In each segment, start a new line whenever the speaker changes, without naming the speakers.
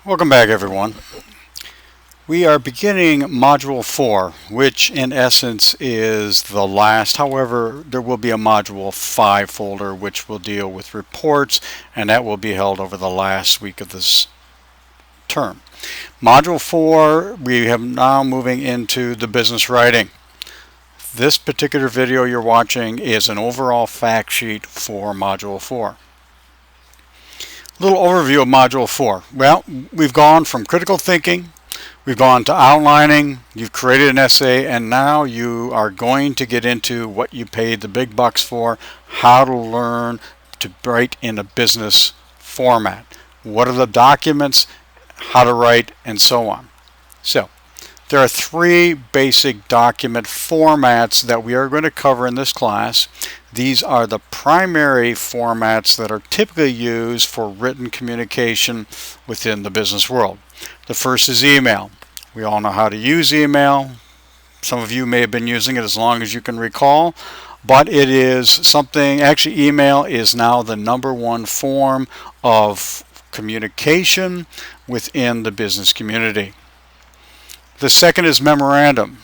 Welcome back, everyone. We are beginning Module 4, which in essence is the last. However, there will be a Module 5 folder which will deal with reports, and that will be held over the last week of this term. Module 4, we have now moving into the business writing. This particular video you're watching is an overall fact sheet for Module 4. Little overview of Module 4. Well, we've gone from critical thinking, we've gone to outlining, you've created an essay, and now you are going to get into what you paid the big bucks for, how to learn to write in a business format. What are the documents, how to write, and so on. So, there are three basic document formats that we are going to cover in this class. These are the primary formats that are typically used for written communication within the business world. The first is email. We all know how to use email. Some of you may have been using it as long as you can recall, but it is something, actually email is now the #1 form of communication within the business community. The second is memorandum.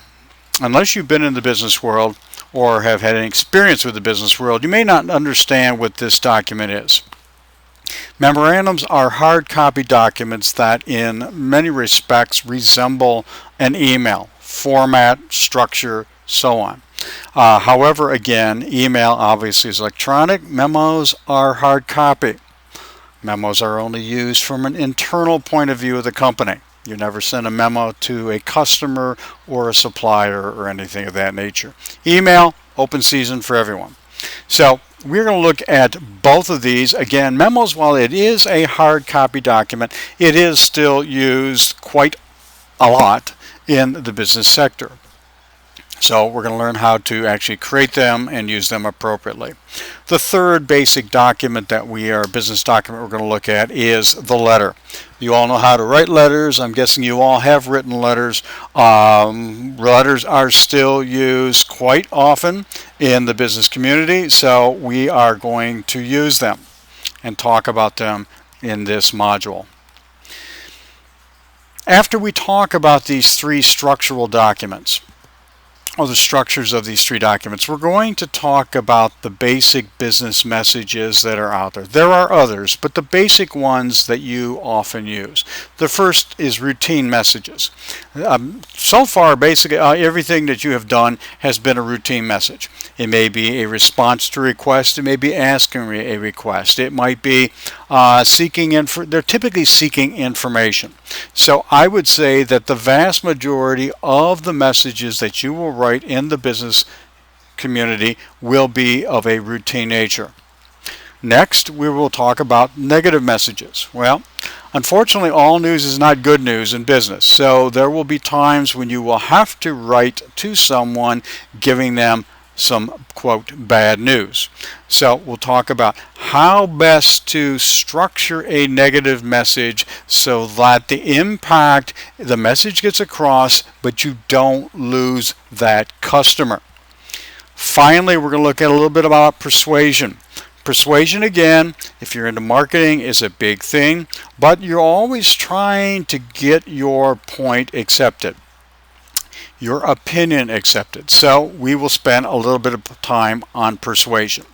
Unless you've been in the business world or have had any experience with the business world, you may not understand what this document is. Memorandums are hard copy documents that in many respects resemble an email, format, structure, so on. However, again, email obviously is electronic. Memos are hard copy. Memos are only used from an internal point of view of the company. You never send a memo to a customer or a supplier or anything of that nature. Email, open season for everyone. So we're going to look at both of these. Again, memos, while it is a hard copy document, it is still used quite a lot in the business sector. So we're going to learn how to actually create them and use them appropriately. The third basic document that business document we're going to look at is the letter. You all know how to write letters. I'm guessing you all have written letters. Letters are still used quite often in the business community, so we are going to use them and talk about them in this module. After we talk about these three structural documents, or the structures of these three documents, we're going to talk about the basic business messages that are out there. There are others, but the basic ones that you often use. The first is routine messages. So far, basically, everything that you have done has been a routine message. It may be a response to a request. It may be asking a request. It might be they're typically seeking information. So I would say that the vast majority of the messages that you will write in the business community will be of a routine nature. Next, we will talk about negative messages. Well, unfortunately, all news is not good news in business. So there will be times when you will have to write to someone giving them some, quote, bad news. So we'll talk about how best to structure a negative message so that the message gets across, but you don't lose that customer. Finally, we're going to look at a little bit about persuasion. Persuasion, again, if you're into marketing, is a big thing, but you're always trying to get your point accepted, your opinion accepted. So we will spend a little bit of time on persuasion.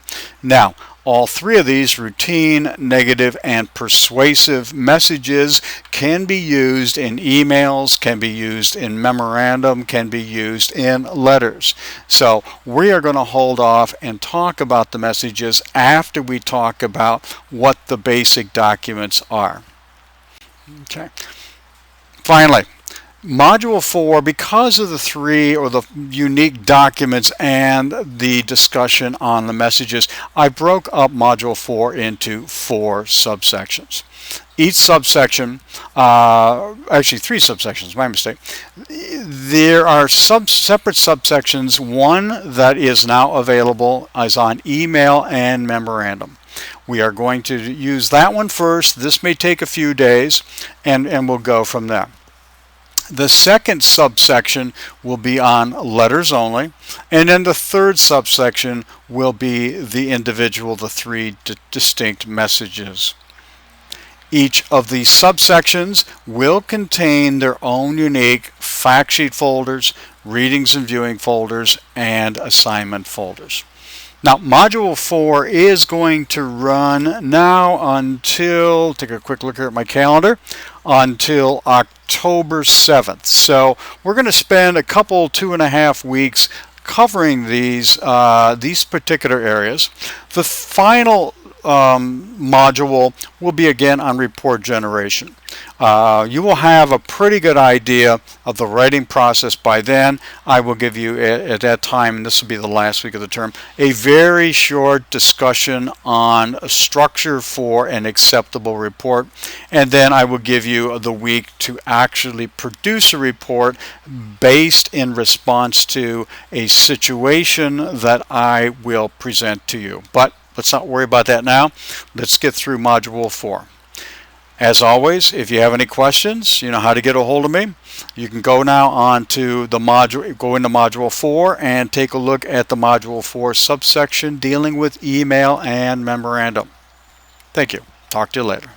Now, all three of these, routine, negative, and persuasive messages, can be used in emails, can be used in memorandum, can be used in letters. So we are going to hold off and talk about the messages after we talk about what the basic documents are. Okay. Finally, Module 4, because of the three or the unique documents and the discussion on the messages, I broke up Module 4 into 4 subsections. Each subsection, actually 3 subsections, my mistake. There are separate subsections. One that is now available is on email and memorandum. We are going to use that one first. This may take a few days, and we'll go from there. The second subsection will be on letters only, and then the third subsection will be the 3 distinct messages. Each of these subsections will contain their own unique fact sheet folders, readings and viewing folders, and assignment folders. Now, Module 4 is going to run now until, take a quick look here at my calendar, until October 7th. So we're going to spend a couple, 2.5 weeks covering these particular areas. The final module will be again on report generation. You will have a pretty good idea of the writing process by then. I will give you at that time, and this will be the last week of the term, a very short discussion on a structure for an acceptable report, and then I will give you the week to actually produce a report based in response to a situation that I will present to you. But let's not worry about that now. Let's get through Module 4. As always, if you have any questions, you know how to get a hold of me. You can go now on to the module, go into Module 4 and take a look at the Module 4 subsection dealing with email and memorandum. Thank you. Talk to you later.